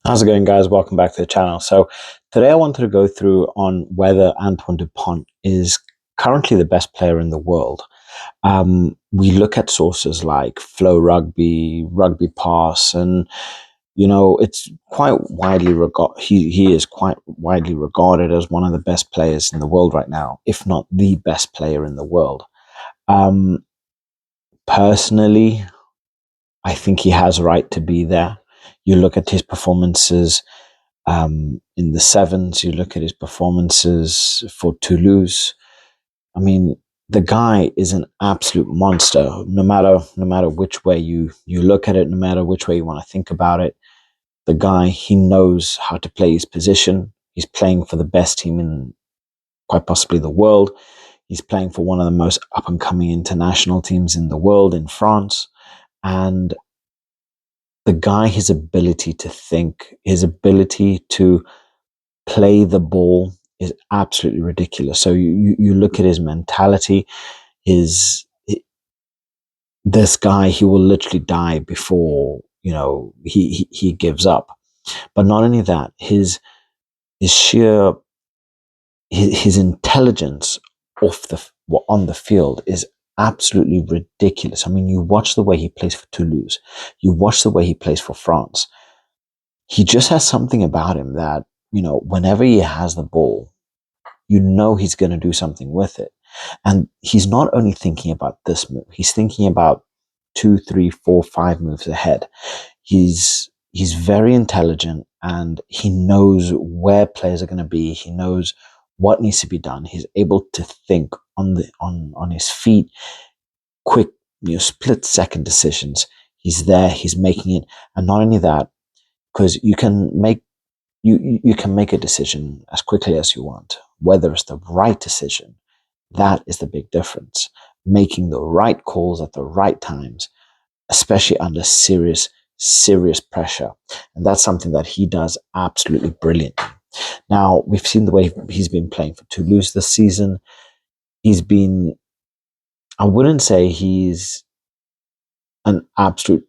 How's it going, guys? Welcome back to the channel. So today I wanted to go through on whether Antoine Dupont is currently the best player in the world. We look at sources like Flow Rugby, Rugby Pass, and it's quite widely he is quite widely regarded as one of the best players in the world right now, if not the best player in the world. Um, Personally, I think he has a right to be there. You look at his performances in the sevens. You look at his performances for Toulouse. I mean, the guy is an absolute monster. No matter which way you look at it, no matter which way you want to think about it, the guy, he knows how to play his position. He's playing for the best team in quite possibly the world. He's playing for one of the most up and coming international teams in the world in France, and the guy, his ability to think, his ability to play the ball is absolutely ridiculous. So you look at his mentality, his this guy, he will literally die before he gives up. But not only that, his sheer his intelligence on the field is absolutely ridiculous. I mean, you watch the way he plays for Toulouse, you watch the way he plays for France. He just has something about him that, whenever he has the ball, he's going to do something with it. And he's not only thinking about this move, he's thinking about 2, 3, 4, 5 moves ahead. He's very intelligent, and he knows where players are going to be. He knows what needs to be done. He's able to think on his feet, quick, split second decisions. He's there, he's making it. And not only that, because you can make a decision as quickly as you want, whether it's the right decision. That is the big difference. Making the right calls at the right times, especially under serious pressure. And that's something that he does absolutely brilliantly. Now, we've seen the way he's been playing for Toulouse this season. I wouldn't say he's an absolute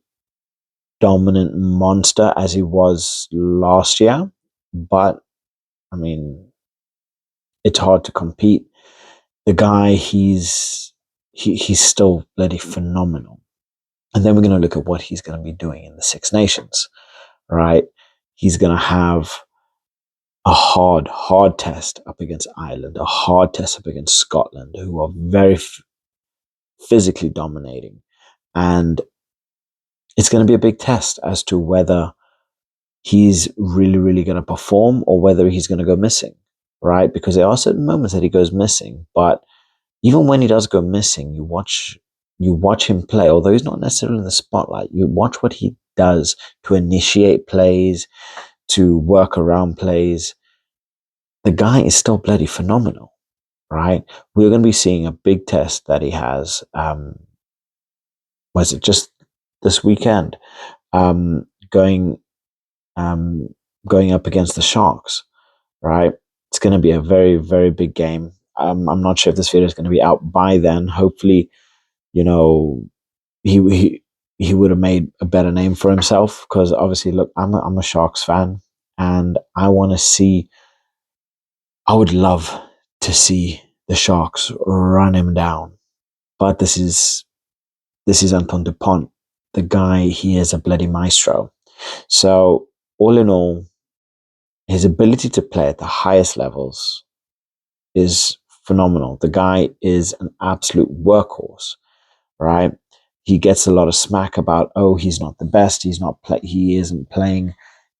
dominant monster as he was last year, but I mean, it's hard to compete. The guy, he's still bloody phenomenal. And then we're going to look at what he's going to be doing in the Six Nations, right? He's going to have a hard test up against Ireland, a hard test up against Scotland, who are very physically dominating. And it's going to be a big test as to whether he's really going to perform or whether he's going to go missing, right? Because there are certain moments that he goes missing, but even when he does go missing, you watch him play, although he's not necessarily in the spotlight. You watch what he does to initiate plays, to work around plays. The guy is still bloody phenomenal, right? We're going to be seeing a big test that he has. Was it just this weekend? Going going up against the Sharks, right? It's going to be a very big game. I'm not sure if this video is going to be out by then. Hopefully, you know, he would have made a better name for himself, because obviously, look, I'm a Sharks fan, and I would love to see the Sharks run him down. But this is Antoine Dupont, the guy. He is a bloody maestro. So all in all, his ability to play at the highest levels is phenomenal. The guy is an absolute workhorse, right? He gets a lot of smack about, oh, he's not the best. He isn't playing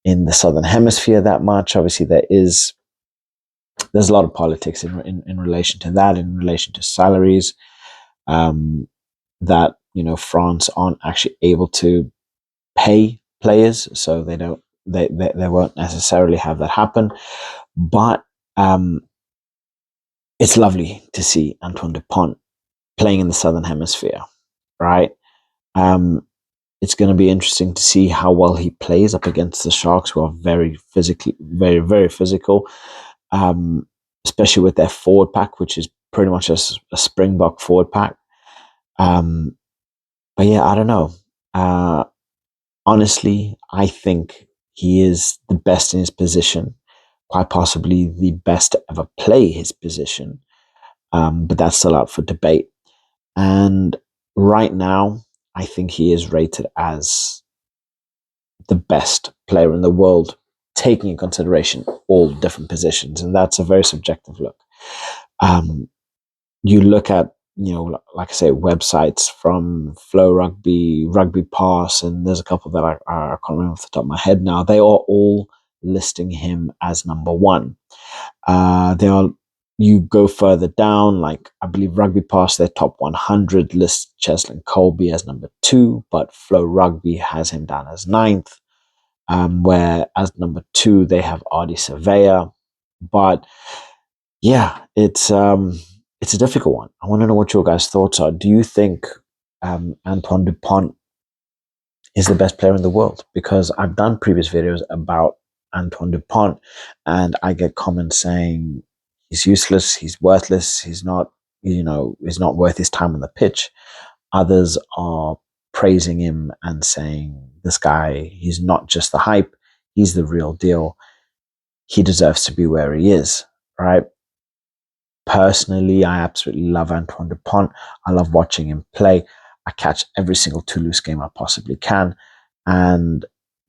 in the Southern Hemisphere that much. Obviously, there's a lot of politics in relation to that, in relation to salaries, that France aren't actually able to pay players, so they won't necessarily have that happen. But it's lovely to see Antoine Dupont playing in the Southern Hemisphere, right? It's going to be interesting to see how well he plays up against the Sharks, who are very very physical, especially with their forward pack, which is pretty much a Springbok forward pack. But yeah, I don't know. Honestly, I think He is the best in his position, quite possibly the best to ever play his position. But that's still up for debate. And right now, I think he is rated as the best player in the world, taking in consideration all different positions. And that's a very subjective look. Um, you look at, like I say, websites from Flow Rugby, Rugby Pass, and there's a couple that I can't remember off the top of my head now. They are all listing him as number one. They are. You go further down, like I believe Rugby Pass, their top 100 lists Cheslin Colby as number two, but Flow Rugby has him down as ninth. Where as number two they have Ardi Surveyor, but yeah, it's a difficult one. I want to know what your guys' thoughts are. Do you think Antoine Dupont is the best player in the world? Because I've done previous videos about Antoine Dupont, and I get comments saying he's useless, he's worthless, he's not worth his time on the pitch. Others are praising him and saying this guy, he's not just the hype, he's the real deal. He deserves to be where he is, right? Personally, I absolutely love Antoine Dupont. I love watching him play. I catch every single Toulouse game I possibly can. And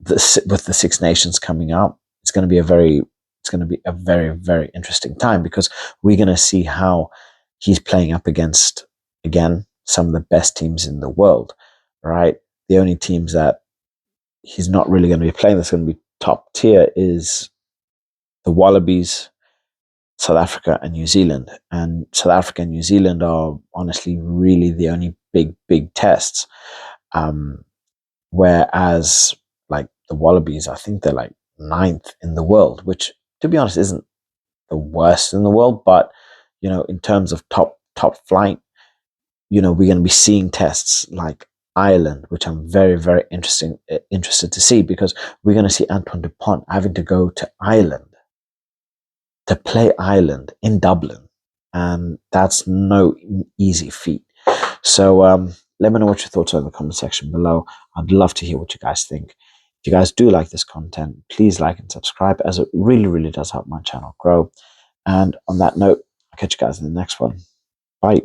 with the Six Nations coming up, it's going to be a very, very interesting time, because we're going to see how he's playing up against, again, some of the best teams in the world, right? The only teams that he's not really going to be playing that's going to be top tier is the Wallabies, South Africa, and New Zealand. And South Africa and New Zealand are honestly really the only big tests. Um, whereas like the Wallabies, I think they're like ninth in the world, which to be honest isn't the worst in the world, but in terms of top flight, we're going to be seeing tests like Ireland, which I'm very interested to see, because we're going to see Antoine Dupont having to go to Ireland to play Ireland in Dublin, and that's no easy feat. So let me know what your thoughts are in the comment section below. I'd love to hear what you guys think. If you guys do like this content, please like and subscribe, as it really does help my channel grow. And on that note, I'll catch you guys in the next one. Bye.